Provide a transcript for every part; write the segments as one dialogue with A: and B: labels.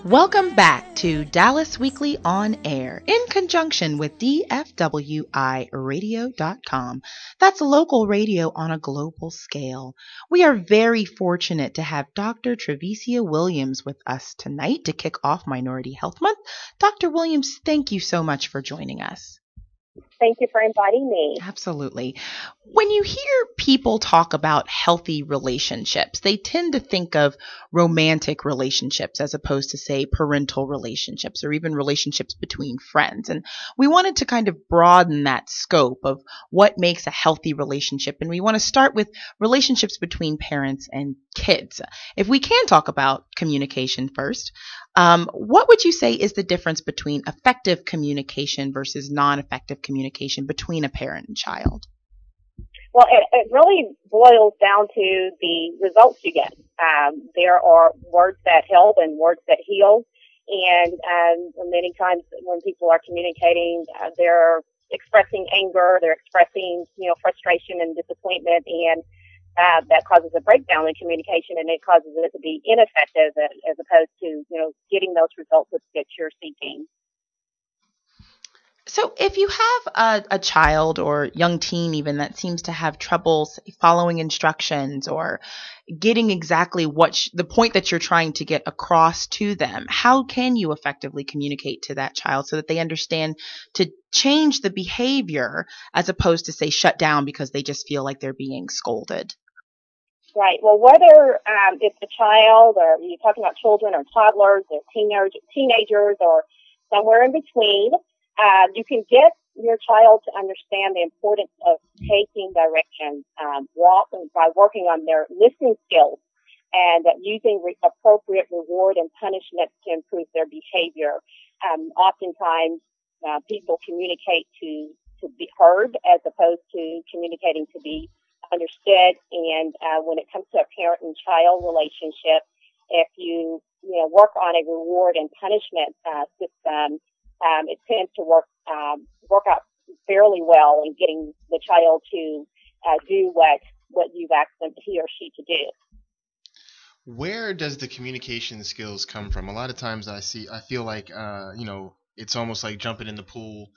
A: Welcome back to Dallas Weekly On Air in conjunction with DFWIRadio.com. That's local radio on a global scale. We are very fortunate to have Dr. Trevicia Williams with us tonight to kick off Minority Health Month. Dr. Williams, thank you so much for joining us.
B: Thank you for inviting me.
A: Absolutely. When you hear people talk about healthy relationships, they tend to think of romantic relationships as opposed to, say, parental relationships or even relationships between friends. And we wanted to kind of broaden that scope of what makes a healthy relationship. And we want to start with relationships between parents and kids. If we can talk about communication first, what would you say is the difference between effective communication versus non-effective communication between a parent and child?
B: Well, it really boils down to the results you get. There are words that help and words that heal. And many times when people are communicating, they're expressing anger, they're expressing, frustration and disappointment, and that causes a breakdown in communication, and it causes it to be ineffective as opposed to, getting those results that you're seeking.
A: So if you have a child or young teen even that seems to have trouble following instructions or getting exactly the point that you're trying to get across to them, how can you effectively communicate to that child so that they understand to change the behavior as opposed to, say, shut down because they just feel like they're being scolded?
B: Right. Well, whether it's a child or you're talking about children or toddlers or teenagers or somewhere in between, you can get your child to understand the importance of taking direction, by working on their listening skills and using appropriate reward and punishment to improve their behavior. Oftentimes, people communicate to be heard as opposed to communicating to be understood. And when it comes to a parent and child relationship, if you work on a reward and punishment system, it tends to work out fairly well in getting the child to do what you've asked them, he or she, to do.
C: Where does the communication skills come from? A lot of times I feel like it's almost like jumping in the pool,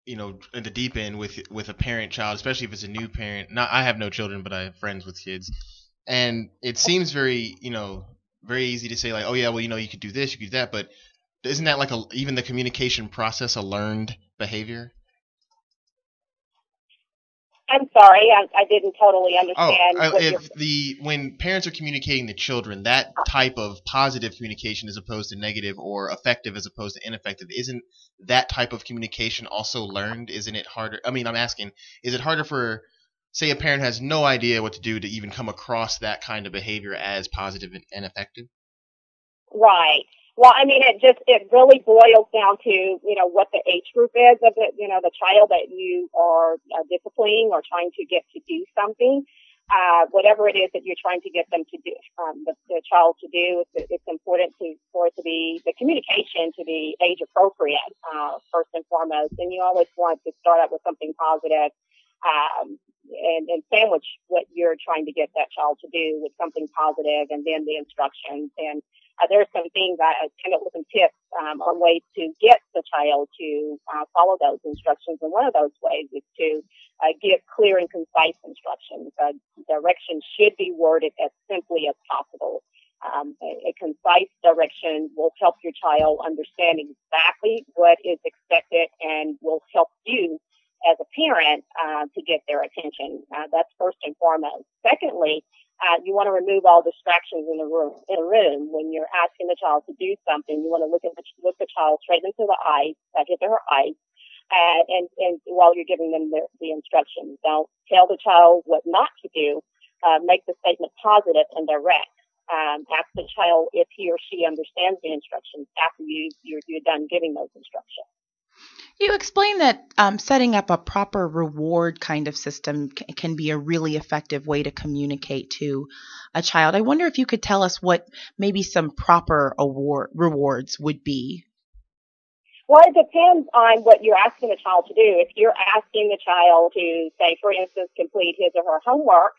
C: in the deep end with a parent-child, especially if it's a new parent. I have no children, but I have friends with kids, and it seems very very easy to say like, oh yeah, well you could do this, you could do that, but isn't that like even the communication process a learned behavior?
B: I'm sorry, I didn't totally understand.
C: When parents are communicating to children, that type of positive communication as opposed to negative, or effective as opposed to ineffective, isn't that type of communication also learned? Isn't it harder? I mean, I'm asking, is it harder for, say, a parent has no idea what to do to even come across that kind of behavior as positive and effective?
B: Right. Well, I mean, it really boils down to, what the age group is of the child that you are disciplining or trying to get to do something. Whatever it is that you're trying to get them to do, the child to do, it's important for it to be, the communication to be age appropriate, first and foremost. And you always want to start out with something positive, and sandwich what you're trying to get that child to do with something positive, and then the instructions. And there are some things I came up with some tips on ways to get the child to follow those instructions. And one of those ways is to give clear and concise instructions. Directions should be worded as simply as possible. A concise direction will help your child understand exactly what is expected and will help you as a parent to get their attention. That's first and foremost. Secondly, you want to remove all distractions in a room. When you're asking the child to do something, you want to look the child straight into the eyes, his or her eyes, and while you're giving them the instructions. Don't tell the child what not to do. Make the statement positive and direct. Ask the child if he or she understands the instructions after you're done giving those instructions.
A: You explained that setting up a proper reward kind of system can be a really effective way to communicate to a child. I wonder if you could tell us what maybe some proper rewards would be.
B: Well, it depends on what you're asking the child to do. If you're asking the child to, say, for instance, complete his or her homework,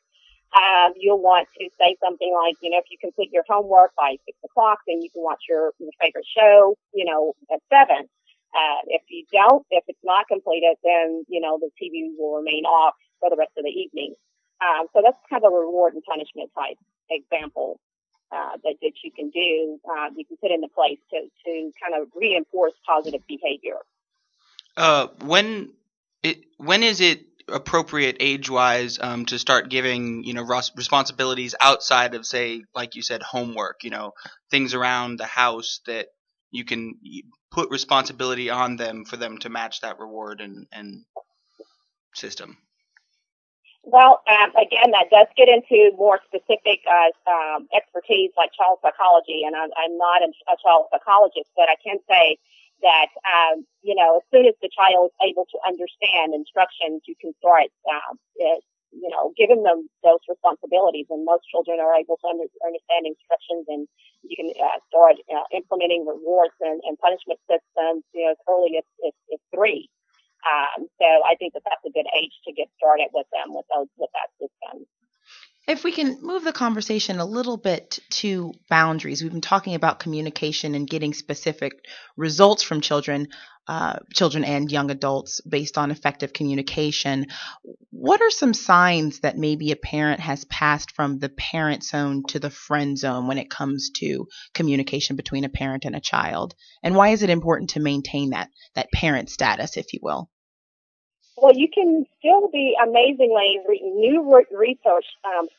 B: You'll want to say something like, if you complete your homework by 6 o'clock, then you can watch your favorite show, at 7. If it's not completed, then, the TV will remain off for the rest of the evening. So that's kind of a reward and punishment type example, that you can do, you can put into place to kind of reinforce positive behavior.
D: When is it appropriate age-wise to start giving responsibilities outside of, say, like you said, homework, things around the house that you can put responsibility on them for them to match that reward and system?
B: Well, again, that does get into more specific expertise like child psychology, and I'm not a child psychologist, but I can say that, as soon as the child is able to understand instructions, you can start, giving them those responsibilities. And most children are able to understand instructions, and you can start implementing rewards and punishment systems, as early as 3. So I think that that's a good age to get started with them with that system.
A: If we can move the conversation a little bit to boundaries, we've been talking about communication and getting specific results from children and young adults based on effective communication. What are some signs that maybe a parent has passed from the parent zone to the friend zone when it comes to communication between a parent and a child? And why is it important to maintain that parent status, if you will?
B: Well, you can still be amazingly, new research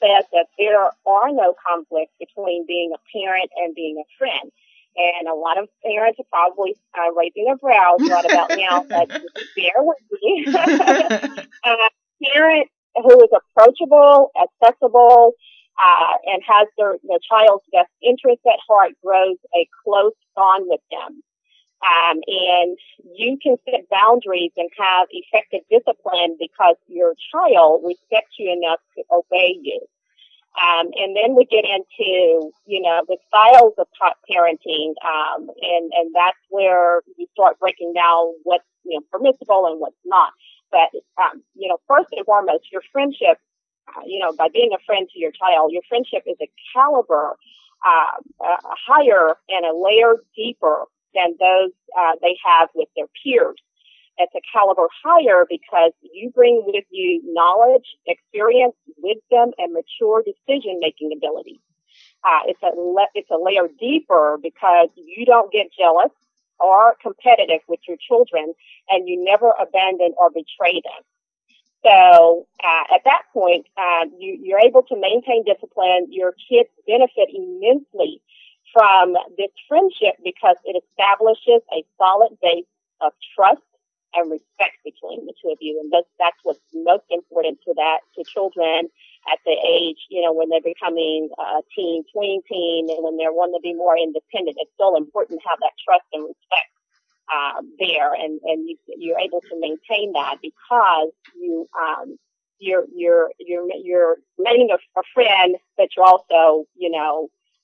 B: says that there are no conflicts between being a parent and being a friend. And a lot of parents are probably raising their brows right about now, but bear with me. A parent who is approachable, accessible, and has their child's best interest at heart grows a close bond with them. And you can set boundaries and have effective discipline because your child respects you enough to obey you. And then we get into, the styles of parenting, and that's where you start breaking down what's, permissible and what's not. But, first and foremost, your friendship, by being a friend to your child, your friendship is a caliber, higher and a layer deeper than those they have with their peers. It's a caliber higher because you bring with you knowledge, experience, wisdom, and mature decision-making ability. It's a layer deeper because you don't get jealous or competitive with your children, and you never abandon or betray them. So at that point, you're able to maintain discipline. Your kids benefit immensely from this friendship because it establishes a solid base of trust and respect between the two of you. And that's what's most important to children at the age, when they're becoming teen, tween teen, and when they're wanting to be more independent. It's still important to have that trust and respect there, and you're able to maintain that because you're remaining a friend, but you're also,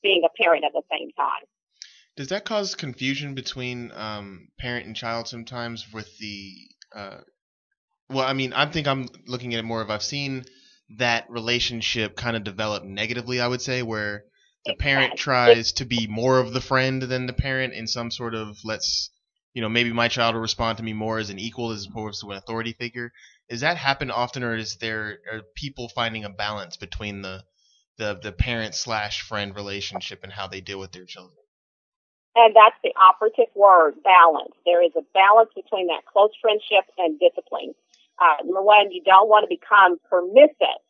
B: being a parent at the same time.
C: Does that cause confusion between parent and child sometimes with the I think I'm looking at it more of, I've seen that relationship kind of develop negatively, I would say, where the parent tries to be more of the friend than the parent in some sort of, maybe my child will respond to me more as an equal as opposed to an authority figure. Does that happen often, or are people finding a balance between the parent/friend relationship and how they deal with their children?
B: And that's the operative word, balance. There is a balance between that close friendship and discipline. Number one, you don't want to become permissive.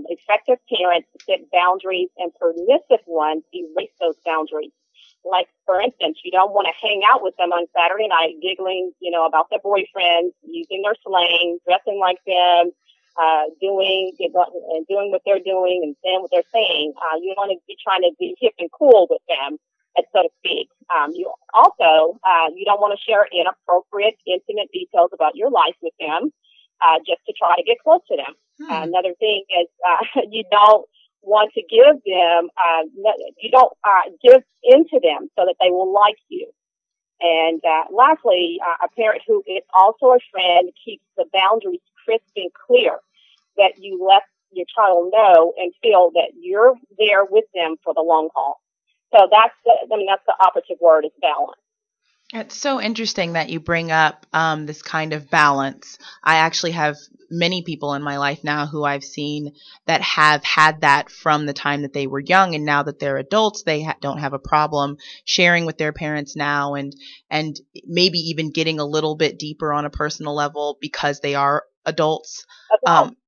B: Effective parents set boundaries, and permissive ones erase those boundaries. Like, for instance, you don't want to hang out with them on Saturday night, giggling, about their boyfriends, using their slang, dressing like them, doing what they're doing and saying what they're saying. You want to be trying to be hip and cool with them, so to speak. You also, you don't want to share inappropriate, intimate details about your life with them, just to try to get close to them. Another thing is, you don't want to give them, you don't give into them so that they will like you. And lastly, a parent who is also a friend keeps the boundaries crisp and clear, that you let your child know and feel that you're there with them for the long haul. So that's the operative word is balance.
A: It's so interesting that you bring up this kind of balance. I actually have many people in my life now who I've seen that have had that from the time that they were young, and now that they're adults, they don't have a problem sharing with their parents now, and maybe even getting a little bit deeper on a personal level because they are adults.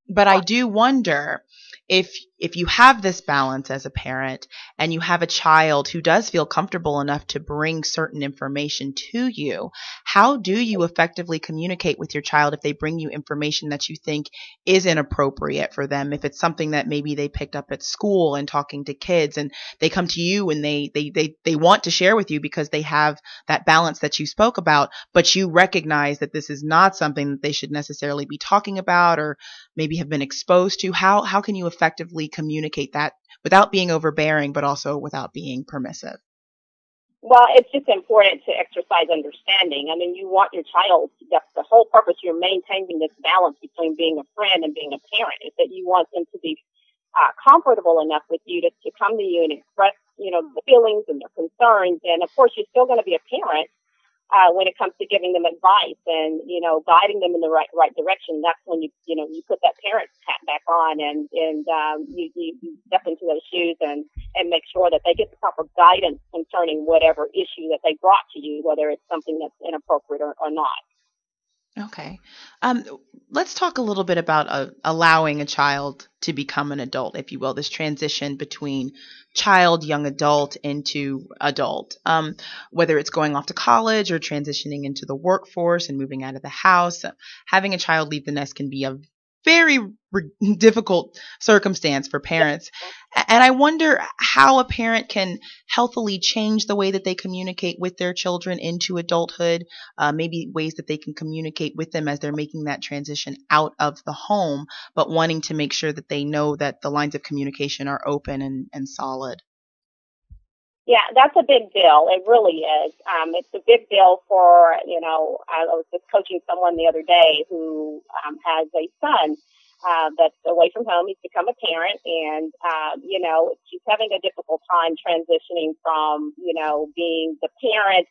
A: But I do wonder if you have this balance as a parent and you have a child who does feel comfortable enough to bring certain information to you, how do you effectively communicate with your child if they bring you information that you think is inappropriate for them? If it's something that maybe they picked up at school and talking to kids, and they come to you and they want to share with you because they have that balance that you spoke about, but you recognize that this is not something that they should necessarily be talking about or maybe have been exposed to. How can you effectively communicate that without being overbearing, but also without being permissive?
B: Well, it's just important to exercise understanding. I mean, you want your child, that's the whole purpose. You're maintaining this balance between being a friend and being a parent, is that you want them to be comfortable enough with you to come to you and express, the feelings and their concerns. And of course, you're still going to be a parent when it comes to giving them advice and, guiding them in the right direction. That's when you put that parent hat back on and you step into those shoes and make sure that they get the proper guidance concerning whatever issue that they brought to you, whether it's something that's inappropriate or not.
A: Okay. Let's talk a little bit about allowing a child to become an adult, if you will, this transition between child, young adult into adult, whether it's going off to college or transitioning into the workforce and moving out of the house. Having a child leave the nest can be a very difficult circumstance for parents. And I wonder how a parent can healthily change the way that they communicate with their children into adulthood, maybe ways that they can communicate with them as they're making that transition out of the home, but wanting to make sure that they know that the lines of communication are open and solid.
B: Yeah, that's a big deal. It really is. It's a big deal for, I was just coaching someone the other day who has a son that's away from home. He's become a parent and, she's having a difficult time transitioning from, being the parent,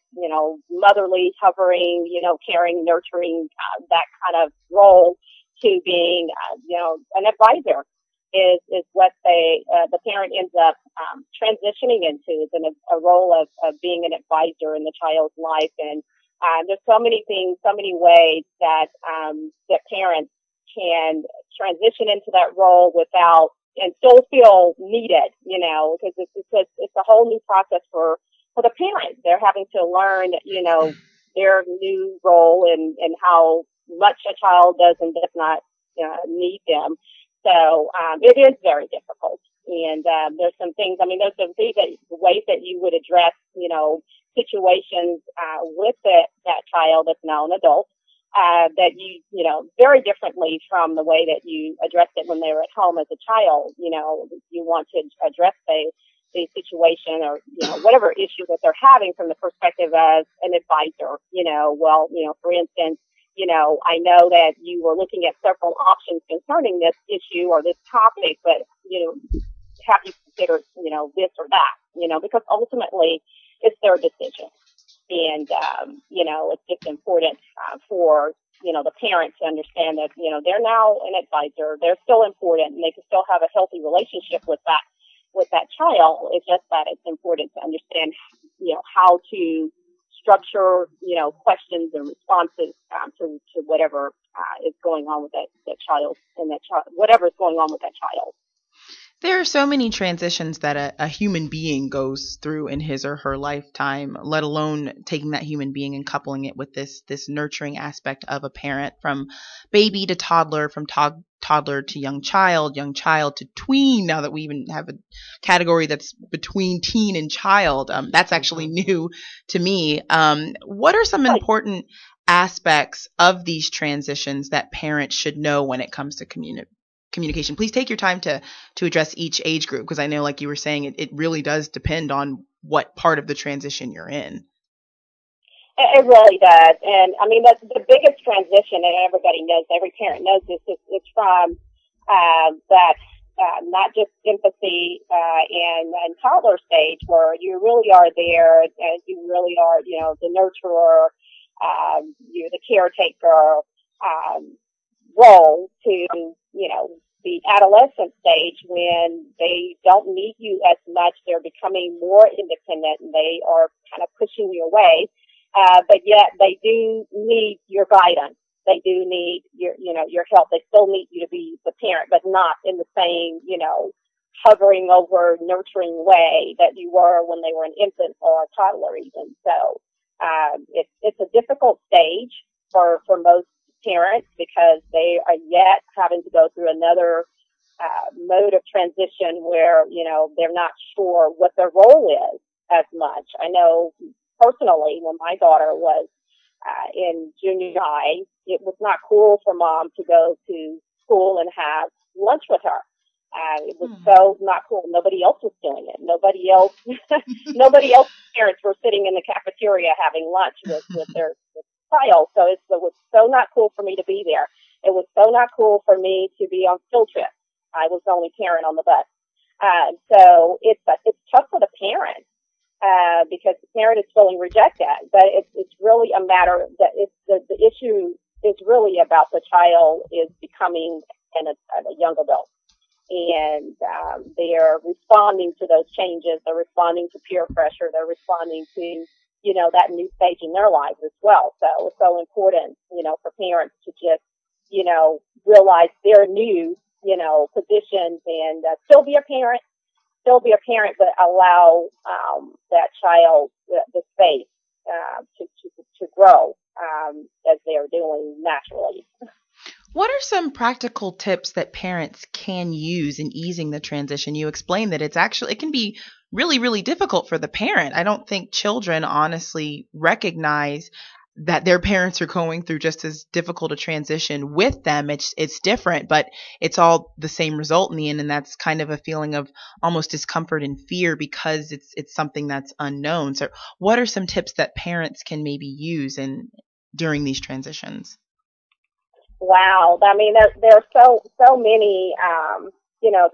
B: motherly, hovering, caring, nurturing, that kind of role to being, an advisor. Is what the parent ends up transitioning into, is a role of being an advisor in the child's life. And there's so many things, so many ways that parents can transition into that role without and still feel needed, because it's a whole new process for the parent. They're having to learn, their new role and how much a child does and does not need them. So it is very difficult, and there's some things. There's some ways that you would address, situations with that child that's now an adult that you very differently from the way that you addressed it when they were at home as a child. You want to address the situation or whatever issue that they're having from the perspective as an advisor. For instance. I know that you were looking at several options concerning this issue or this topic, but, have you considered, this or that, because ultimately it's their decision. And, it's just important for, the parent to understand that, they're now an advisor. They're still important and they can still have a healthy relationship with that child. It's just that it's important to understand, how to structure, questions and responses to whatever is going on with that child and whatever is going on with that child.
A: There are so many transitions that a human being goes through in his or her lifetime, let alone taking that human being and coupling it with this nurturing aspect of a parent, from baby to toddler, from toddler to young child to tween, now that we even have a category that's between teen and child. That's actually new to me. What are some important aspects of these transitions that parents should know when it comes to communication? Please take your time to address each age group, because I know, like you were saying, it really does depend on what part of the transition you're in.
B: It really does. And that's the biggest transition, and everybody knows, every parent knows this, it's from That not just empathy and toddler stage, where you really are there and you really are, the nurturer, you're the caretaker role to, the adolescent stage when they don't need you as much. They're becoming more independent and they are kind of pushing you away. But yet they do need your guidance. They do need your help. They still need you to be the parent, but not in the same, hovering over, nurturing way that you were when they were an infant or a toddler even. So, it's a difficult stage for most parents because they are yet having to go through another, mode of transition where, they're not sure what their role is as much. I know personally when my daughter was in junior high, it was not cool for mom to go to school and have lunch with her. It was so not cool. Nobody else was doing it. Nobody else's parents were sitting in the cafeteria having lunch with their child. So it was so not cool for me to be there. It was so not cool for me to be on field trips. I was the only parent on the bus. So it's tough for the parent. Because the parent is feeling rejected, but it's really a matter that the issue is really about the child is becoming a young adult, and they're responding to those changes. They're responding to peer pressure. They're responding to that new stage in their lives as well. So it's so important for parents to just realize their new positions and still be a parent. But allow that child the space to grow as they are doing naturally.
A: What are some practical tips that parents can use in easing the transition? You explained that it can be really, really difficult for the parent. I don't think children honestly recognize that their parents are going through just as difficult a transition with them. It's different, but it's all the same result in the end. And that's kind of a feeling of almost discomfort and fear because it's something that's unknown. So what are some tips that parents can maybe use during these transitions?
B: Wow. I mean, there are so many,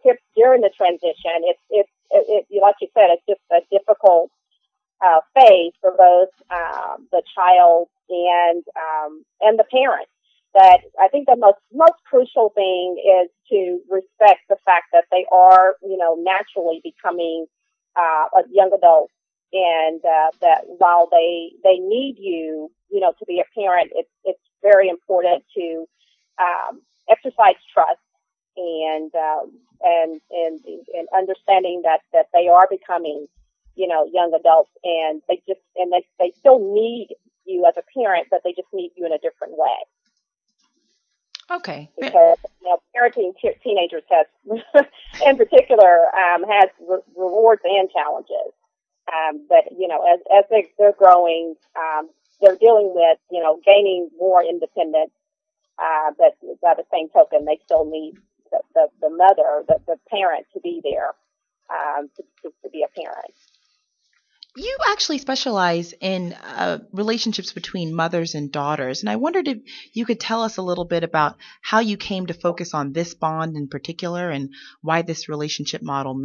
B: tips during the transition. It's like you said, it's just a difficult phase for both the child and the parent. That I think the most crucial thing is to respect the fact that they are naturally becoming a young adult, and that while they need you to be a parent, it's very important to exercise trust and understanding that they are becoming young adults, and they still need you as a parent, but they just need you in a different way.
A: Okay.
B: Because parenting teenagers has, in particular, has rewards and challenges. But as they're growing, they're dealing with gaining more independence. But by the same token, they still need the mother, the parent, to be there to be a parent.
A: You actually specialize in relationships between mothers and daughters, and I wondered if you could tell us a little bit about how you came to focus on this bond in particular and why this relationship model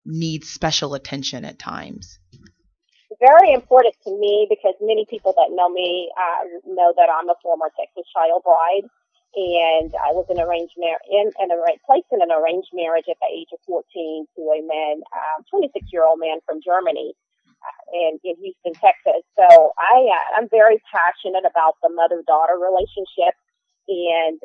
A: needs special attention at times.
B: Very important to me because many people that know me know that I'm a former Texas child bride, and I was placed in an arranged marriage at the age of 14 to a man, 26-year-old man from Germany. In Houston, Texas. So I'm very passionate about the mother-daughter relationship and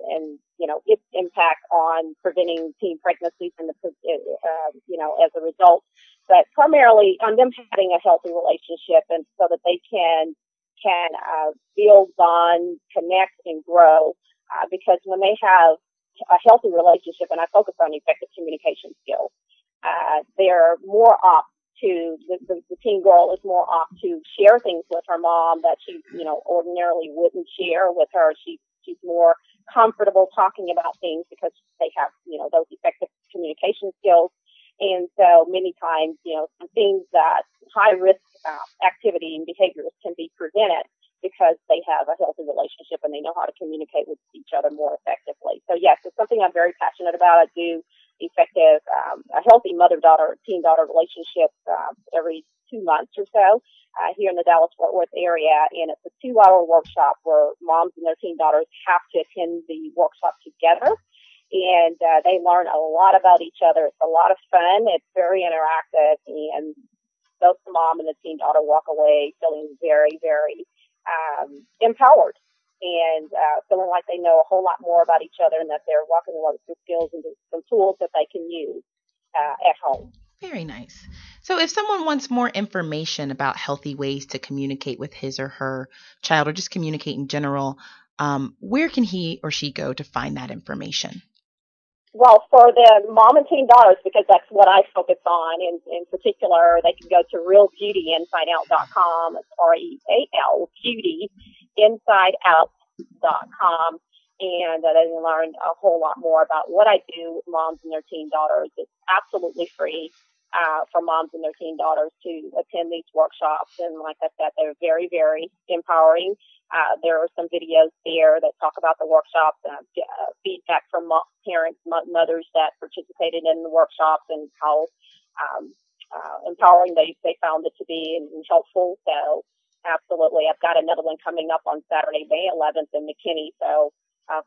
B: its impact on preventing teen pregnancies and as a result, but primarily on them having a healthy relationship and so that they can build, bond, connect, and grow. Because when they have a healthy relationship, and I focus on effective communication skills, they're more apt to the teen girl is more apt to share things with her mom that she ordinarily wouldn't share with her. She's more comfortable talking about things because they have those effective communication skills. And so many times some things that high risk activity and behaviors can be prevented because they have a healthy relationship and they know how to communicate with each other more effectively. So yes, it's something I'm very passionate about. I do effective, a healthy mother-daughter, teen-daughter relationship every 2 months or so here in the Dallas-Fort Worth area. And it's a 2-hour workshop where moms and their teen daughters have to attend the workshop together. And they learn a lot about each other. It's a lot of fun. It's very interactive. And both the mom and the teen daughter walk away feeling very, very empowered and feeling like they know a whole lot more about each other and that they're walking away with some skills and some tools that they can use at home.
A: Very nice. So if someone wants more information about healthy ways to communicate with his or her child, or just communicate in general, where can he or she go to find that information?
B: Well, for the mom and teen daughters, because that's what I focus on in particular, they can go to realbeautyinsideout.com. It's REAL, beautyinsideout.com. And they can learn a whole lot more about what I do with moms and their teen daughters. It's absolutely free for moms and their teen daughters to attend these workshops. And like I said, they're very, very empowering. There are some videos there that talk about the workshops, feedback from parents, mothers that participated in the workshops, and how empowering they found it to be and helpful. So absolutely. I've got another one coming up on Saturday, May 11th in McKinney. So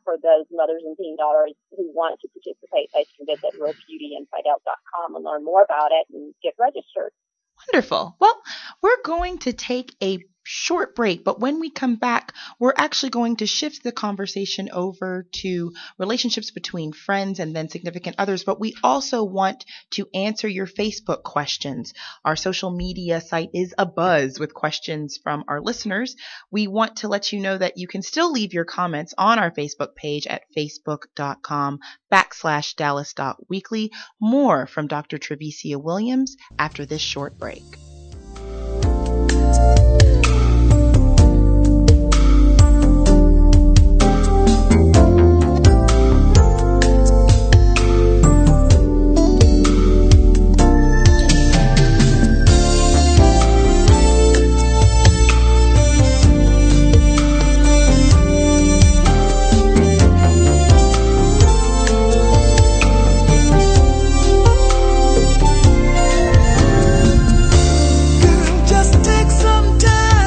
B: for those mothers and teen daughters who want to participate, they can visit realbeautyinsideout.com and learn more about it and get registered.
A: Wonderful. Well, we're going to take a short break, but when we come back, we're actually going to shift the conversation over to relationships between friends and then significant others. But we also want to answer your Facebook questions. Our social media site is abuzz with questions from our listeners. We want to let you know that you can still leave your comments on our Facebook page at facebook.com/Dallas.weekly. More from Dr. Trevicia Williams after this short break.
E: Just take some time.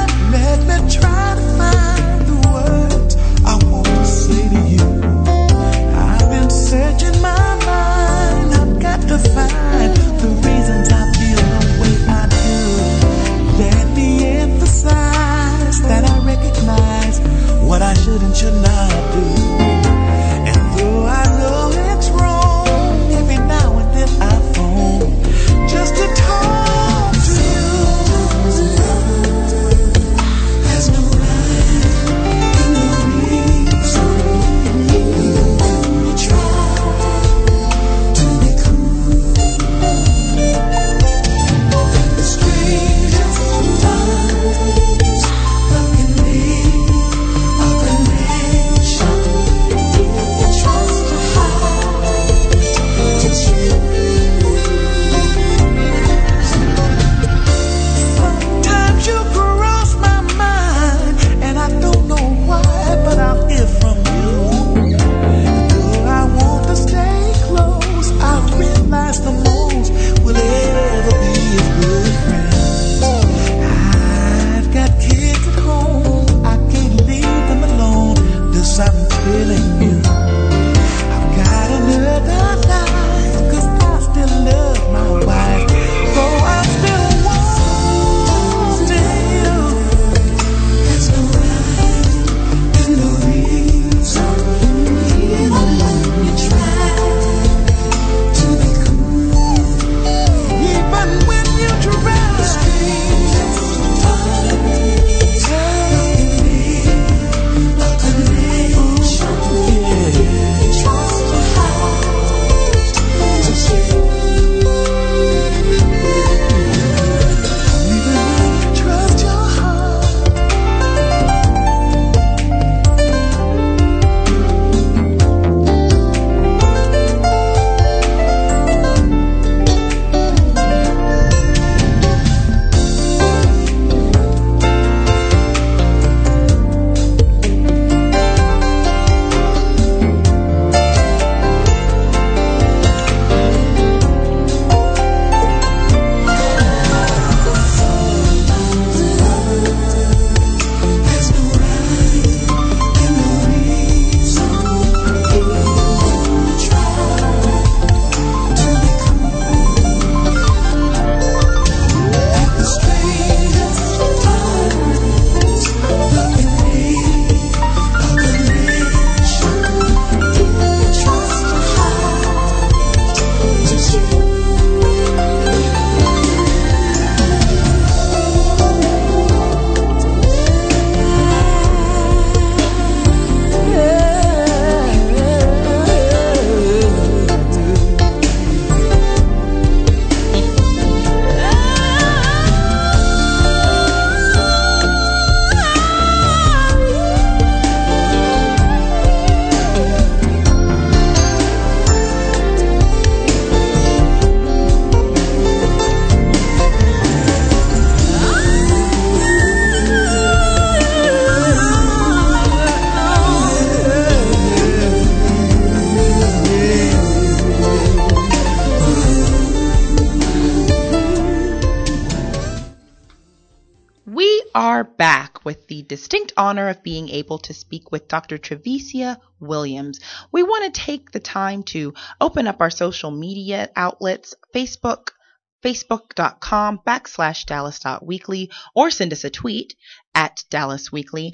A: are back with the distinct honor of being able to speak with Dr. Trevicia Williams. We want to take the time to open up our social media outlets, facebook.com/Dallas.weekly, or send us a tweet at Dallas Weekly.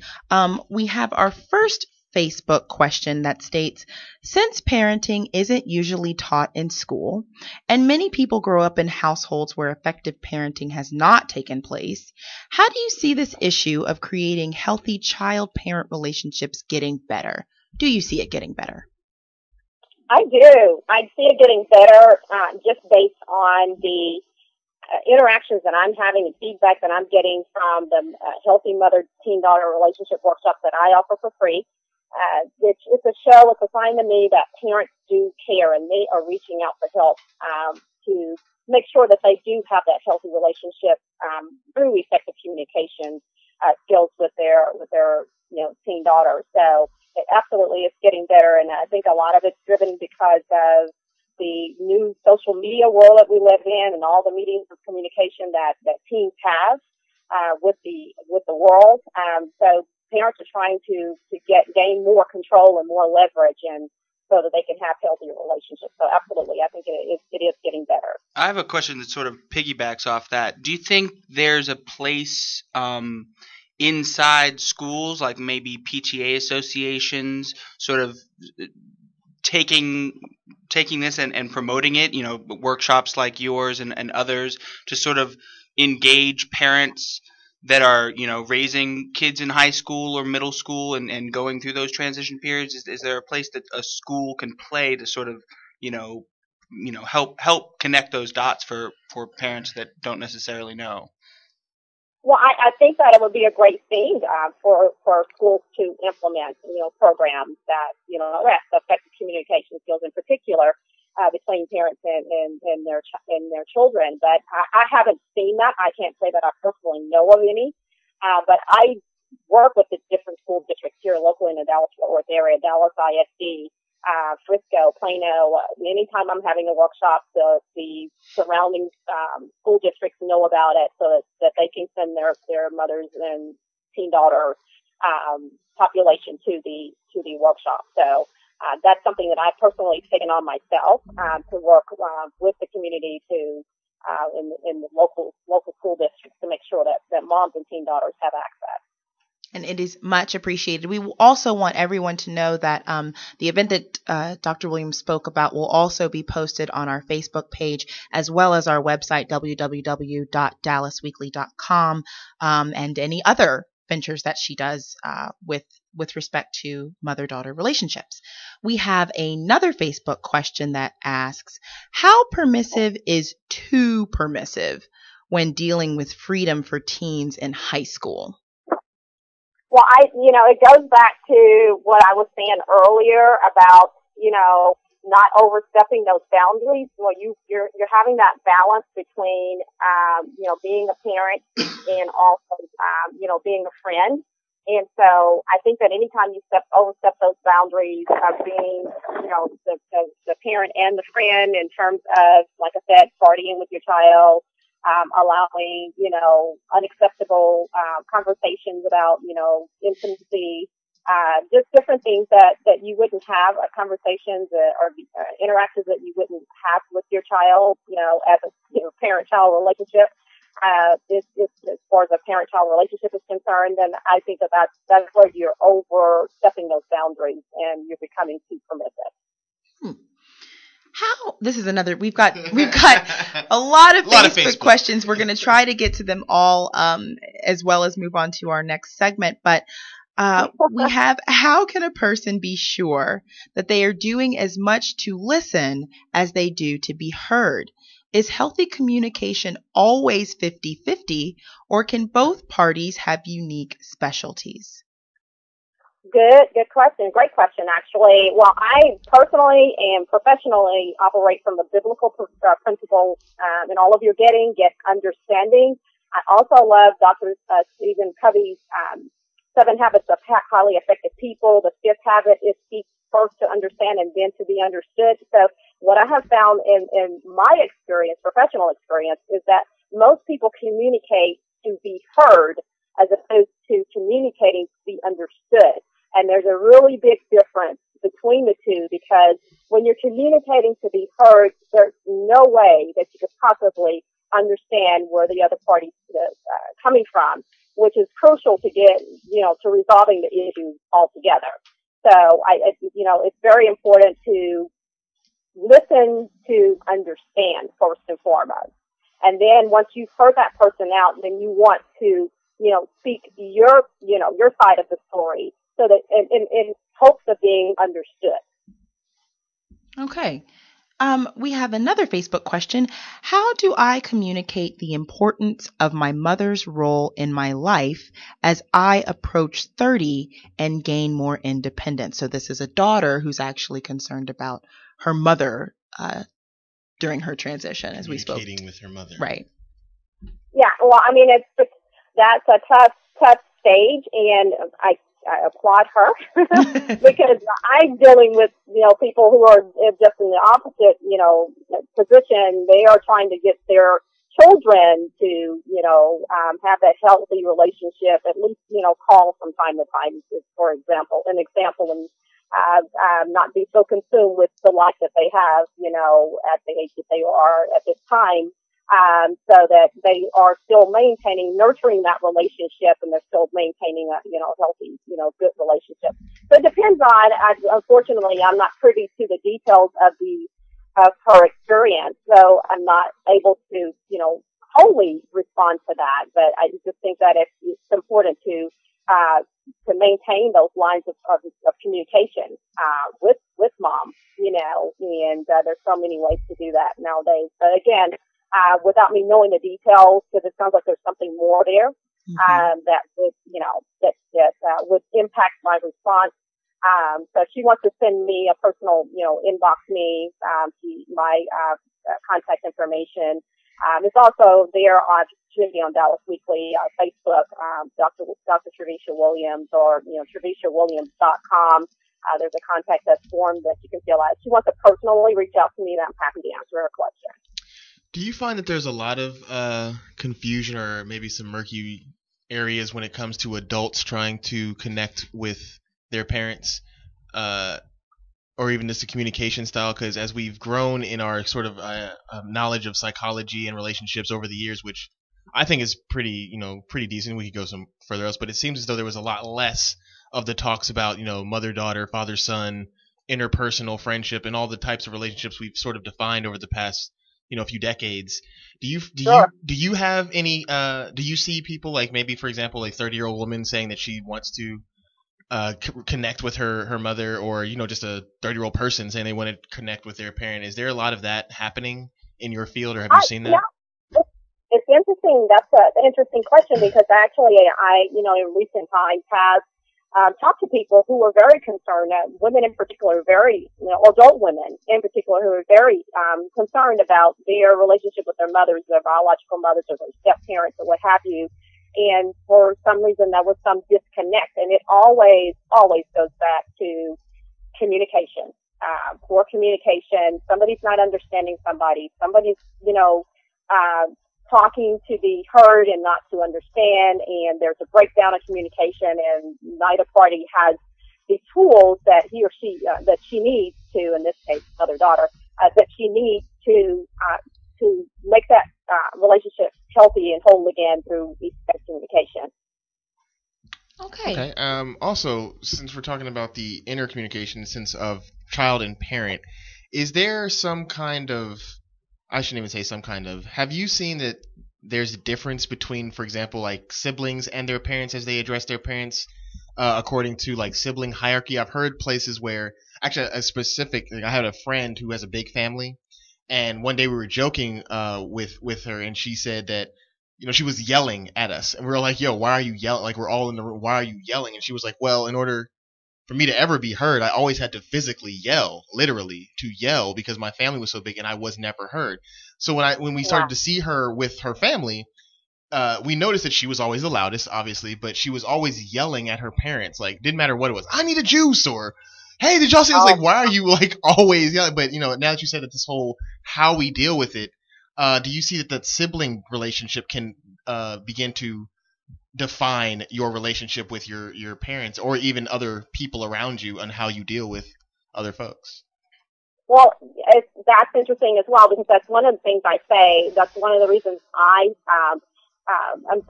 A: We have our first Facebook question that states, since parenting isn't usually taught in school, and many people grow up in households where effective parenting has not taken place, how do you see this issue of creating healthy child-parent relationships getting better? Do you see it getting better?
B: I do. I see it getting better just based on the interactions that I'm having and feedback that I'm getting from the Healthy Mother-Teen-Daughter Relationship Workshops that I offer for free. It's a show, it's a sign to me that parents do care and they are reaching out for help to make sure that they do have that healthy relationship through effective communication skills with their teen daughters. So it absolutely is getting better, and I think a lot of it's driven because of the new social media world that we live in and all the mediums of communication that teens have with the world. So parents are trying to gain more control and more leverage, and so that they can have healthier relationships. So absolutely, I think it is getting better.
D: I have a question that sort of piggybacks off that. Do you think there's a place inside schools, like maybe PTA associations, sort of taking this and promoting it, workshops like yours and others to sort of engage parents that are, raising kids in high school or middle school and going through those transition periods? Is there a place that a school can play to sort of, help connect those dots for parents that don't necessarily know?
B: Well, I think that it would be a great thing for schools to implement, programs that, address effective communication skills in particular between parents and their children. But I haven't seen that. I can't say that I personally know of any. But I work with the different school districts here locally in the Dallas-Fort Worth area, Dallas ISD, Frisco, Plano. Anytime I'm having a workshop, the surrounding school districts know about it so that they can send their mothers and teen daughter population to the workshop. So that's something that I've personally taken on myself to work with the community to in the local school districts to make sure that moms and teen daughters have access.
A: And it is much appreciated. We also want everyone to know that the event that Dr. Williams spoke about will also be posted on our Facebook page, as well as our website, www.dallasweekly.com, and any other ventures that she does with respect to mother-daughter relationships. We have another Facebook question that asks, how permissive is too permissive when dealing with freedom for teens in high school?
B: Well, it goes back to what I was saying earlier about, not overstepping those boundaries. Well, you're having that balance between, being a parent and also, being a friend. And so I think that anytime you overstep those boundaries of being, the parent and the friend in terms of, like I said, partying with your child, allowing, unacceptable conversations about, intimacy, just different things that you wouldn't have conversations or interactions that you wouldn't have with your child, as a parent-child relationship. As far as a parent-child relationship is concerned, then I think that's where you're overstepping those boundaries and you're becoming too permissive.
A: This is another, we've got a lot of Facebook questions. We're going to try to get to them all, as well as move on to our next segment. But we have, how can a person be sure that they are doing as much to listen as they do to be heard? Is healthy communication always 50-50, or can both parties have unique specialties?
B: Good question. Great question, actually. Well, I personally and professionally operate from the biblical principles in all of your get understanding. I also love Dr. Stephen Covey's 7 Habits of Highly Effective People. The 5th habit is speak first to understand and then to be understood. So what I have found in my experience, professional experience, is that most people communicate to be heard as communicating to be understood. And there's a really big difference between the two, because when you're communicating to be heard, there's no way that you could possibly understand where the other party's coming from, which is crucial to get, to resolving the issue altogether. So it's very important to listen to understand first and foremost. And then once you've heard that person out, then you want to, speak your side of the story, so that in hopes of being understood.
A: Okay. We have another Facebook question. How do I communicate the importance of my mother's role in my life as I approach 30 and gain more independence? So this is a daughter who's actually concerned about her mother during her transition, as we spoke.
C: Communicating with her mother.
A: Right.
B: Yeah. Well, I mean, that's a tough stage, and I applaud her because I'm dealing with, people who are just in the opposite, position. They are trying to get their children to, have that healthy relationship, at least, call from time to time, for example, and not be so consumed with the life that they have, at the age that they are at this time. So that they are still nurturing that relationship, and they're still maintaining a, healthy, good relationship. So it depends on, unfortunately, I'm not privy to the details of her experience, so I'm not able to, wholly respond to that. But I just think that it's important to maintain those lines of communication, with mom, and there's so many ways to do that nowadays. But again, without me knowing the details, because it sounds like there's something more there, that would, that would impact my response. So if she wants to send me a personal, inbox me, my contact information. It's also there on Dallas Weekly, Facebook, Dr. Trevicia Williams, or, TreviciaWilliams.com. There's a contact us form that you can fill out. If she wants to personally reach out to me, then I'm happy to answer her question.
C: Do you find that there's a lot of confusion, or maybe some murky areas when it comes to adults trying to connect with their parents, or even just the communication style? Because as we've grown in our sort of knowledge of psychology and relationships over the years, which I think is pretty decent. We could go some further else, but it seems as though there was a lot less of the talks about, mother-daughter, father-son, interpersonal friendship, and all the types of relationships we've sort of defined over the past few decades. Do you have any do you see people, like maybe for example a 30-year-old woman saying that she wants to connect with her mother, or just a 30-year-old person saying they want to connect with their parent? Is there a lot of that happening in your field, or have you seen that?
B: Yeah. It's interesting. That's an interesting question, because actually I in recent times have talked to people who are very concerned, women in particular, very, adult women in particular, who are very concerned about their relationship with their mothers, their biological mothers, or their step parents, or what have you. And for some reason, there was some disconnect, and it always goes back to communication. Poor communication. Somebody's not understanding somebody. Somebody's, talking to be heard and not to understand, and there's a breakdown of communication, and neither party has the tools that he or she that she needs to, in this case, mother-daughter, that she needs to make that relationship healthy and whole again through effective communication.
A: Okay.
C: Also, since we're talking about the inner communication sense of child and parent, is there some kind of, I shouldn't even say some kind of, have you seen that there's a difference between, for example, like siblings and their parents as they address their parents according to like sibling hierarchy? I've heard places where, actually I had a friend who has a big family, and one day we were joking with her, and she said that she was yelling at us, and we were like, yo, why are you yelling? Like, we're all in the room, why are you yelling? And she was like, well, in order for me to ever be heard, I always had to physically yell, literally to yell, because my family was so big and I was never heard. So when we started to see her with her family, we noticed that she was always the loudest, obviously, but she was always yelling at her parents. Like, didn't matter what it was. I need a juice, or hey, did y'all see this? Like, why are you like always yelling? But now that you said that, this whole how we deal with it, do you see that sibling relationship can begin to define your relationship with your parents or even other people around you and how you deal with other folks?
B: Well, that's interesting as well, because that's one of the things I say. That's one of the reasons I'm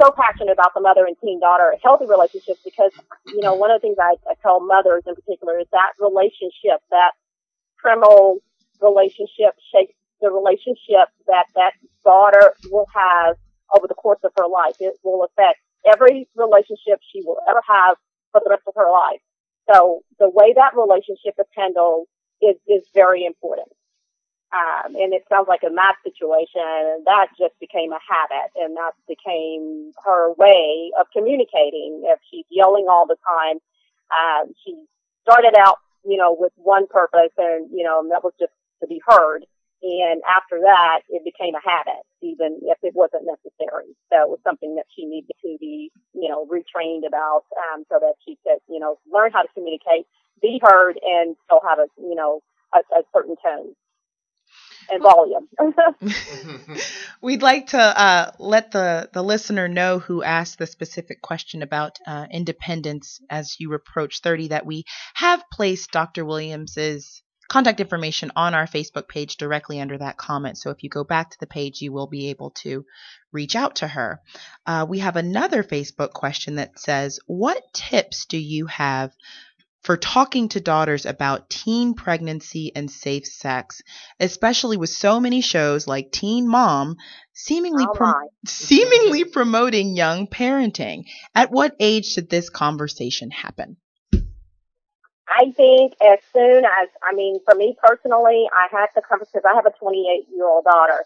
B: so passionate about the mother and teen daughter healthy relationships, because, one of the things I tell mothers in particular is that relationship, that criminal relationship, shapes the relationship that daughter will have over the course of her life. It will affect every relationship she will ever have for the rest of her life. So the way that relationship is handled is very important. And it sounds like in that situation, that just became a habit, and that became her way of communicating. If she's yelling all the time, she started out, with one purpose, and, that was just to be heard. And after that, it became a habit, even if it wasn't necessary. So it was something that she needed to be, retrained about, so that she could, learn how to communicate, be heard, and still have a certain tone and volume.
A: We'd like to let the listener know who asked the specific question about independence as you approach 30 that we have placed Dr. Williams's contact information on our Facebook page directly under that comment. So if you go back to the page, you will be able to reach out to her. We have another Facebook question that says, what tips do you have for talking to daughters about teen pregnancy and safe sex, especially with so many shows like Teen Mom seemingly promoting young parenting? At what age should this conversation happen?
B: I think as soon as, for me personally, I had the conversation, because I have a 28-year-old daughter.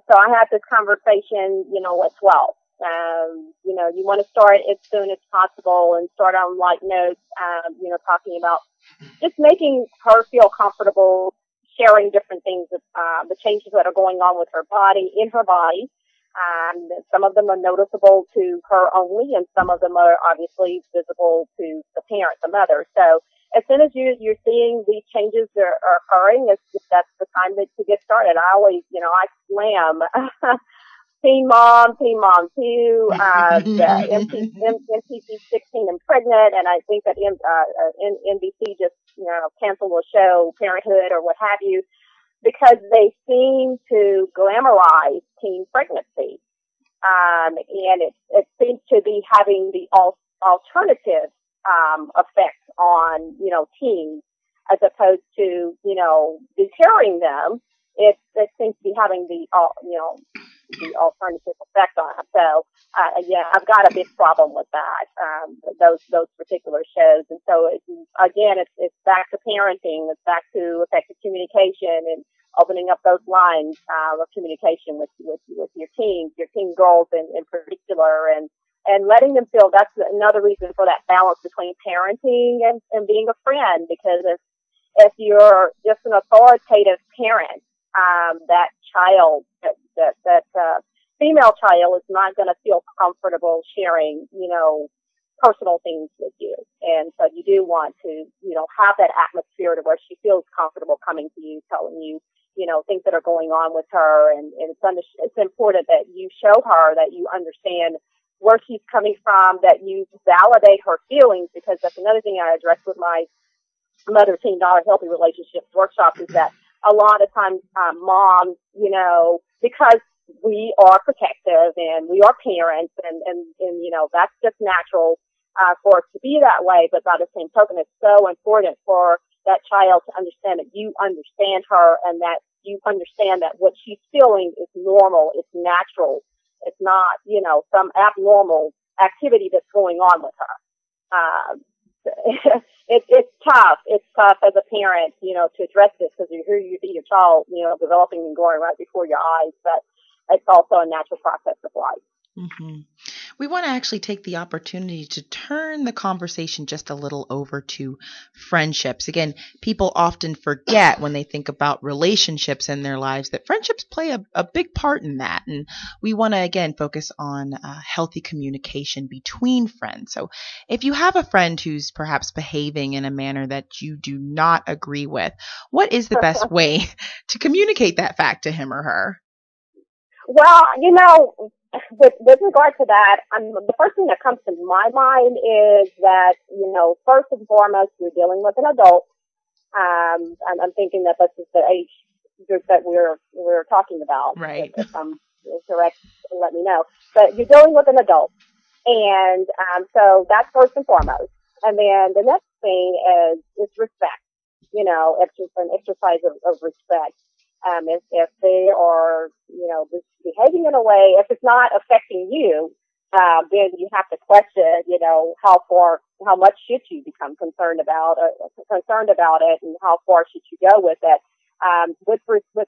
B: So I had this conversation, at 12. You want to start as soon as possible and start on light notes, talking about just making her feel comfortable sharing different things, the changes that are going on with her body, in her body. Some of them are noticeable to her only, and some of them are obviously visible to the parent, the mother. So as soon as you're seeing these changes are occurring, that's the time to get started. I always, I slam Teen Mom 2, the MTV 16 and Pregnant, and I think that NBC just, canceled a show, Parenthood or what have you, because they seem to glamorize teen pregnancy. And it seems to be having the alternative effect on, teens, as opposed to, deterring them. It seems to be having the alternative effect on it. So, I've got a big problem with that, those particular shows. And so, it's back to parenting. It's back to effective communication and opening up those lines of communication with your teens, your teen girls in particular, and letting them feel. That's another reason for that balance between parenting and being a friend, because if you're just an authoritative parent, that child, that female child, is not going to feel comfortable sharing, personal things with you. And so you do want to, have that atmosphere to where she feels comfortable coming to you, telling you, things that are going on with her. And it's important that you show her that you understand where she's coming from, that you validate her feelings, because that's another thing I address with my mother, teen, daughter, healthy relationships workshops, is that a lot of times, moms, because we are protective and we are parents, and that's just natural, for us to be that way. But by the same token, it's so important for that child to understand that you understand her, and that you understand that what she's feeling is normal, it's natural. It's not, some abnormal activity that's going on with her. It's tough. It's tough as a parent, to address this, because here you see your child, developing and growing right before your eyes. But it's also a natural process of life.
A: Mm-hmm. We want to actually take the opportunity to turn the conversation just a little over to friendships. Again, people often forget when they think about relationships in their lives that friendships play a big part in that. And we want to, again, focus on healthy communication between friends. So if you have a friend who's perhaps behaving in a manner that you do not agree with, what is the best way to communicate that fact to him or her?
B: Well, with regard to that, the first thing that comes to my mind is that, first and foremost, you're dealing with an adult. I'm thinking that this is the age group that we're talking about.
A: Right.
B: If I'm incorrect, let me know. But you're dealing with an adult, and so that's first and foremost. And then the next thing is respect. An exercise of respect. If they are, behaving in a way, if it's not affecting you, then you have to question, how much should you become concerned about it, and how far should you go with it. With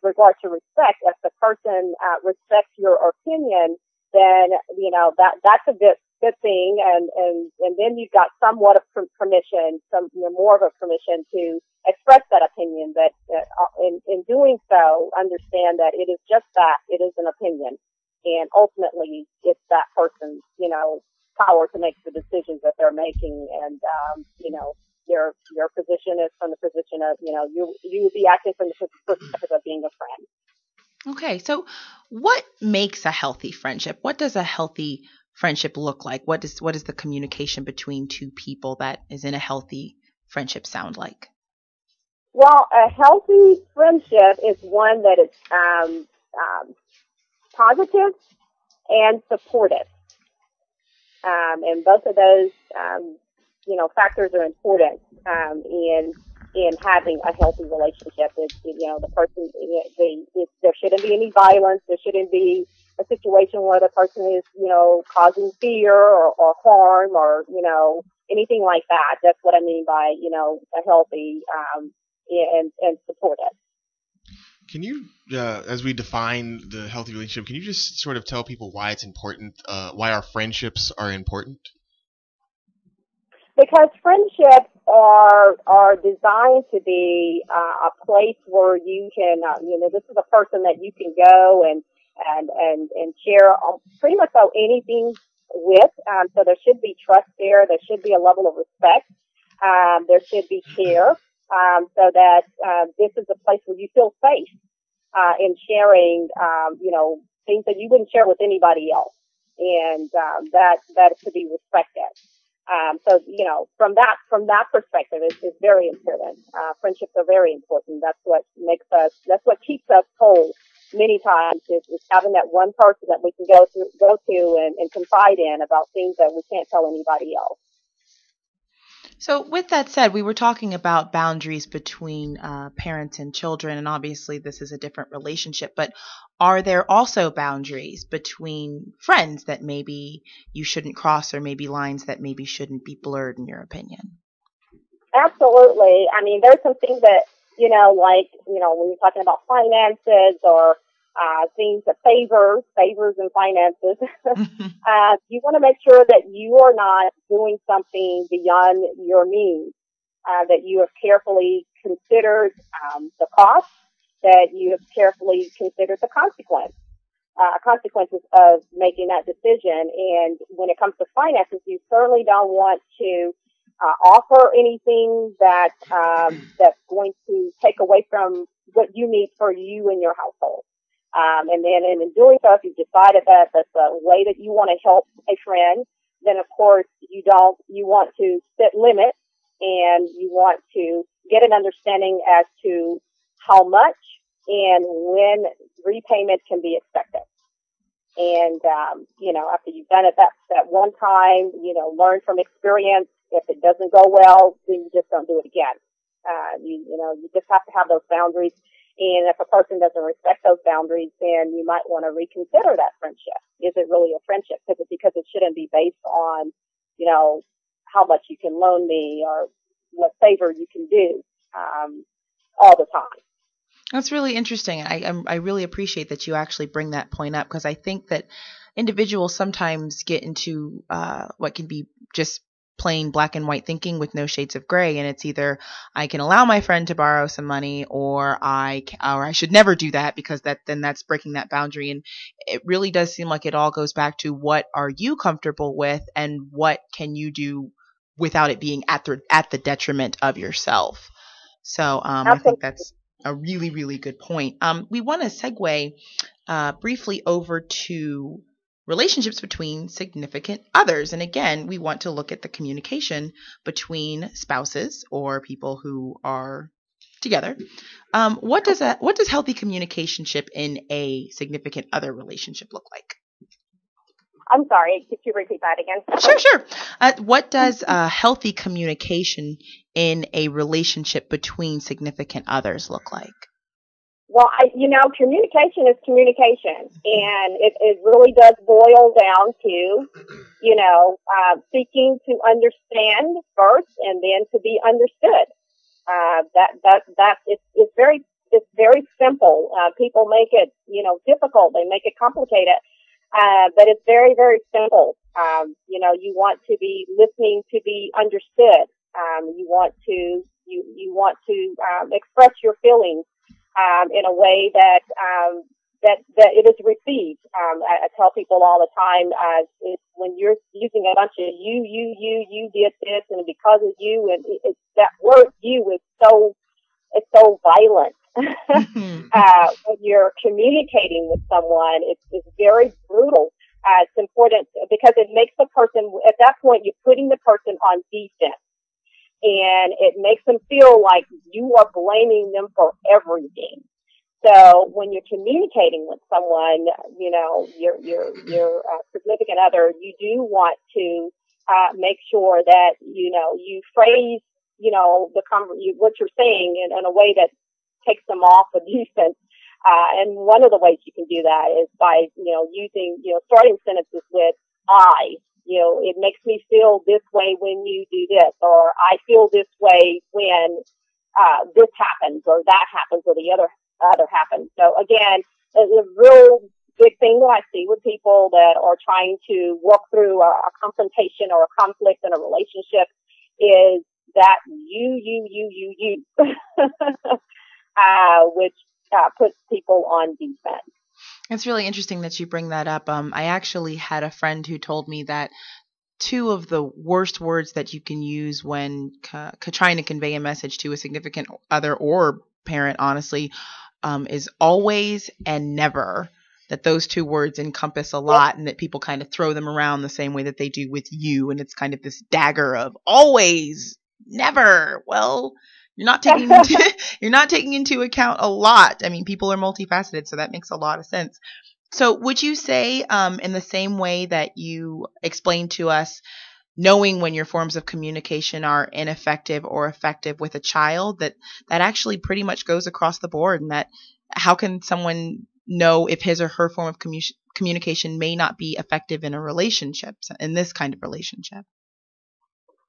B: regard to respect, if the person respects your opinion, then that's a good thing, and then you've got somewhat of permission, more of a permission to express that opinion. But in doing so, understand that it is just that, it is an opinion, and ultimately it's that person's power to make the decisions that they're making, and your position is from the position of you would be acting from the perspective of being a friend.
A: Okay, so what makes a healthy friendship? What does a healthy friendship look like? What is the communication between two people that is in a healthy friendship sound like?
B: Well, a healthy friendship is one that is positive and supportive, and both of those factors are important in having a healthy relationship. The person, there shouldn't be any violence. There shouldn't be a situation where the person is, causing fear or harm or, anything like that. That's what I mean by, a healthy, and supportive.
C: Can you, as we define the healthy relationship, can you just sort of tell people why it's important, why our friendships are important?
B: Because friendships are designed to be a place where you can, this is a person that you can go and share pretty much about anything with. So there should be trust there. There should be a level of respect. There should be care, so that this is a place where you feel safe in sharing, things that you wouldn't share with anybody else, and that should be respected. So, from that perspective, it's very important. Friendships are very important. That's what keeps us whole many times is having that one person that we can go to and confide in about things that we can't tell anybody else.
A: So with that said, we were talking about boundaries between parents and children, and obviously this is a different relationship, but are there also boundaries between friends that maybe you shouldn't cross, or maybe lines that maybe shouldn't be blurred, in your opinion?
B: Absolutely. I mean, there's some things that, when you're talking about finances or things that favors and finances, you want to make sure that you are not doing something beyond your means, that you have carefully considered the cost, that you have carefully considered the consequences of making that decision. And when it comes to finances, you certainly don't want to offer anything that's going to take away from what you need for you and your household. And then in doing so, if you've decided that that's a way that you want to help a friend, then of course you want to set limits, and you want to get an understanding as to how much and when repayment can be expected. And, after you've done it that one time, learn from experience. If it doesn't go well, then you just don't do it again. You just have to have those boundaries. And if a person doesn't respect those boundaries, then you might want to reconsider that friendship. Is it really a friendship? Because it shouldn't be based on, how much you can loan me or what favor you can do, all the time.
A: That's really interesting. I really appreciate that you actually bring that point up, because I think that individuals sometimes get into what can be just plain black and white thinking with no shades of gray, and it's either I can allow my friend to borrow some money, or I should never do that, because that's breaking that boundary. And it really does seem like it all goes back to what are you comfortable with, and what can you do without it being at the detriment of yourself. So I think that's a really, really good point. We want to segue briefly over to relationships between significant others. And again, we want to look at the communication between spouses or people who are together. What does healthy communicationship in a significant other relationship look like?
B: I'm sorry, could you repeat that again?
A: Sure. What does healthy communication in a relationship between significant others look like?
B: Well, communication is communication, and it really does boil down to, seeking to understand first and then to be understood. It's very simple. People make it, difficult. They make it complicated. But it's very, very simple. You want to be listening to be understood. You want to express your feelings, in a way that it is received. I tell people all the time, when you're using a bunch of you did this and because of you, and that word you is so violent. When you're communicating with someone, it's very brutal. It's important because it makes the person, at that point, you're putting the person on defense. And it makes them feel like you are blaming them for everything. So when you're communicating with someone, your significant other, you do want to make sure that you phrase what you're saying in a way that takes them off of defense. And one of the ways you can do that is by using starting sentences with I. It makes me feel this way when you do this, or I feel this way when this happens, or that happens, or the other happens. So again, a real big thing that I see with people that are trying to work through a confrontation or a conflict in a relationship is that you, which puts people on defense.
A: It's really interesting that you bring that up. I actually had a friend who told me that two of the worst words that you can use when trying to convey a message to a significant other or parent, honestly, is always and never. That those two words encompass a lot, and that people kind of throw them around the same way that they do with you. And it's kind of this dagger of always, never. Well, you're not taking into account a lot. I mean, people are multifaceted, so that makes a lot of sense. So would you say, in the same way that you explained to us, knowing when your forms of communication are ineffective or effective with a child, that actually pretty much goes across the board, and that how can someone know if his or her form of communication may not be effective in a relationship, in this kind of relationship?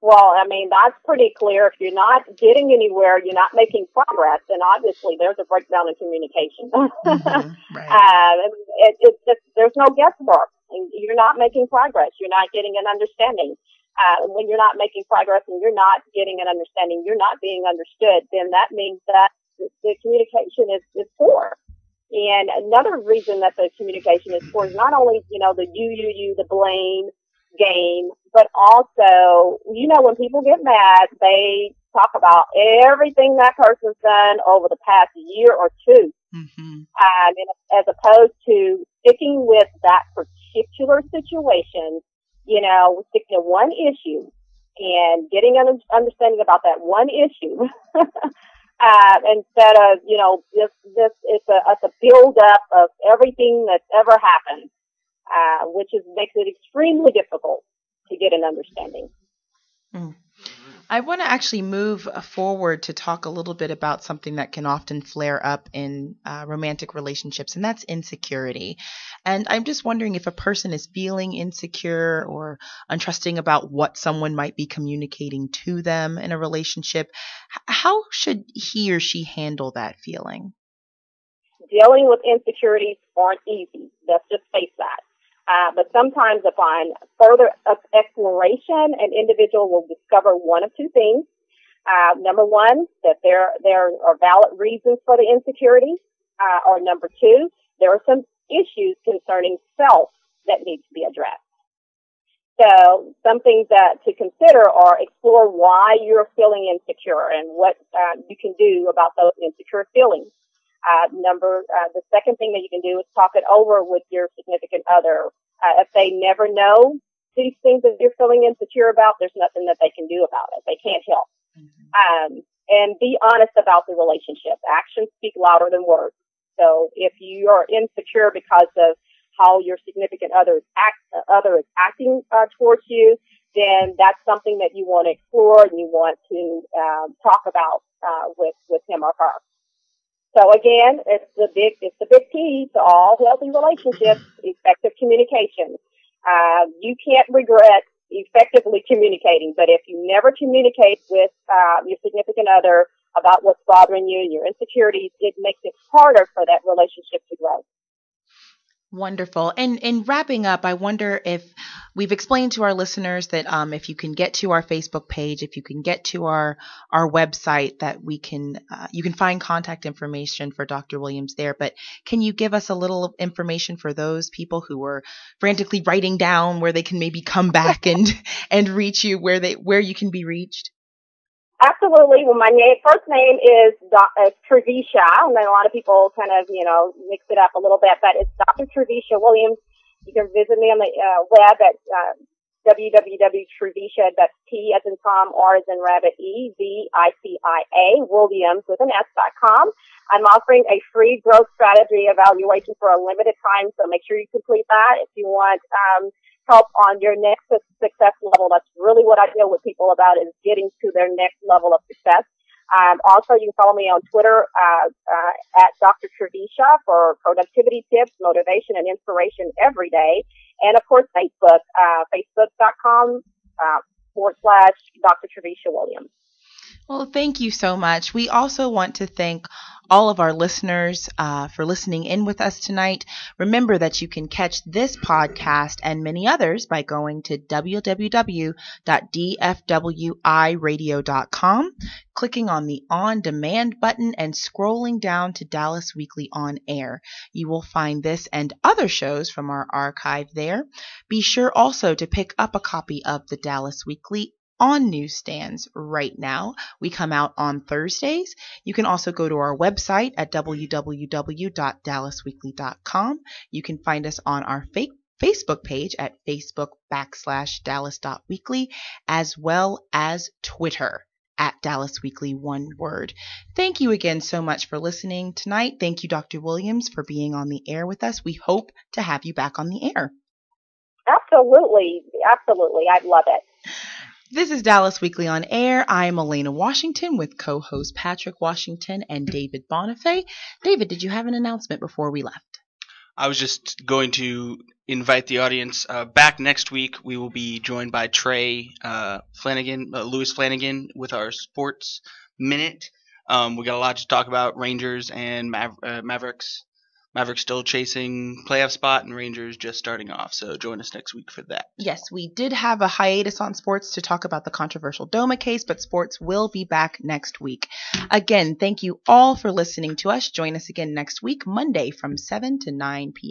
B: Well, I mean, that's pretty clear. If you're not getting anywhere, you're not making progress, then obviously there's a breakdown in communication.
A: Mm-hmm, right.
B: It's just, there's no guesswork. You're not making progress. You're not getting an understanding. When you're not making progress and you're not getting an understanding, you're not being understood, then that means that the communication is poor. And another reason that the communication is poor is not only, the you, the blame game, but also, when people get mad, they talk about everything that person's done over the past year or two.
A: Mm-hmm.
B: As opposed to sticking with that particular situation, sticking to one issue and getting an understanding about that one issue. Instead of, it's a build up of everything that's ever happened, which makes it extremely difficult to get an understanding.
A: Mm. I want to actually move forward to talk a little bit about something that can often flare up in romantic relationships, and that's insecurity. And I'm just wondering if a person is feeling insecure or untrusting about what someone might be communicating to them in a relationship, how should he or she handle that feeling?
B: Dealing with insecurities aren't easy. Let's just face that. But sometimes upon further exploration, an individual will discover one of two things. Number one, that there are valid reasons for the insecurity. Or number two, there are some issues concerning self that need to be addressed. So some things that to consider are explore why you're feeling insecure and what you can do about those insecure feelings. The second thing that you can do is talk it over with your significant other. If they never know these things that you're feeling insecure about, there's nothing that they can do about it. They can't help. And be honest about the relationship. Actions speak louder than words. So if you are insecure because of how your significant other is acting towards you, then that's something that you want to explore and you want to talk about with him or her. So again, it's the big key to all healthy relationships: effective communication. You can't regret effectively communicating, but if you never communicate with your significant other about what's bothering you and your insecurities, it makes it harder for that relationship to grow.
A: Wonderful. And in wrapping up, I wonder if we've explained to our listeners that if you can get to our Facebook page, if you can get to our website, that we can you can find contact information for Dr. Williams there. But can you give us a little information for those people who are frantically writing down where they can maybe come back and reach you, where you can be reached?
B: Absolutely. Well, my first name is Trevicia, and then a lot of people kind of, mix it up a little bit, but it's Dr. Trevicia Williams. You can visit me on the web at www.trevicia, that's T as in Tom, R as in Rabbit, EVICIA, Williams with an S.com. I'm offering a free growth strategy evaluation for a limited time, so make sure you complete that if you want help on your next success level. That's really what I deal with people about, is getting to their next level of success. Also, you can follow me on Twitter at Dr. Trevicia for productivity tips, motivation, and inspiration every day. And, of course, Facebook, facebook.com /Dr. Trevicia Williams.
A: Well, thank you so much. We also want to thank all of our listeners for listening in with us tonight. Remember that you can catch this podcast and many others by going to www.dfwiradio.com, clicking on the On Demand button, and scrolling down to Dallas Weekly On Air. You will find this and other shows from our archive there. Be sure also to pick up a copy of the Dallas Weekly on newsstands right now. We come out on Thursdays. You can also go to our website at www.dallasweekly.com. You can find us on our Facebook page at Facebook.com/Dallas.Weekly, as well as Twitter at Dallas Weekly, one word. Thank you again so much for listening tonight. Thank you, Dr. Williams, for being on the air with us. We hope to have you back on the air.
B: Absolutely. Absolutely. I'd love it.
A: This is Dallas Weekly On Air. I'm Elena Washington with co-host Patrick Washington and David Bonifay. David, did you have an announcement before we left?
D: I was just going to invite the audience back next week. We will be joined by Lewis Flanagan, with our Sports Minute. We got a lot to talk about: Rangers and Mavericks. Mavericks still chasing playoff spot, and Rangers just starting off. So join us next week for that.
A: Yes, we did have a hiatus on sports to talk about the controversial DOMA case, but sports will be back next week. Again, thank you all for listening to us. Join us again next week, Monday from 7 to 9 p.m.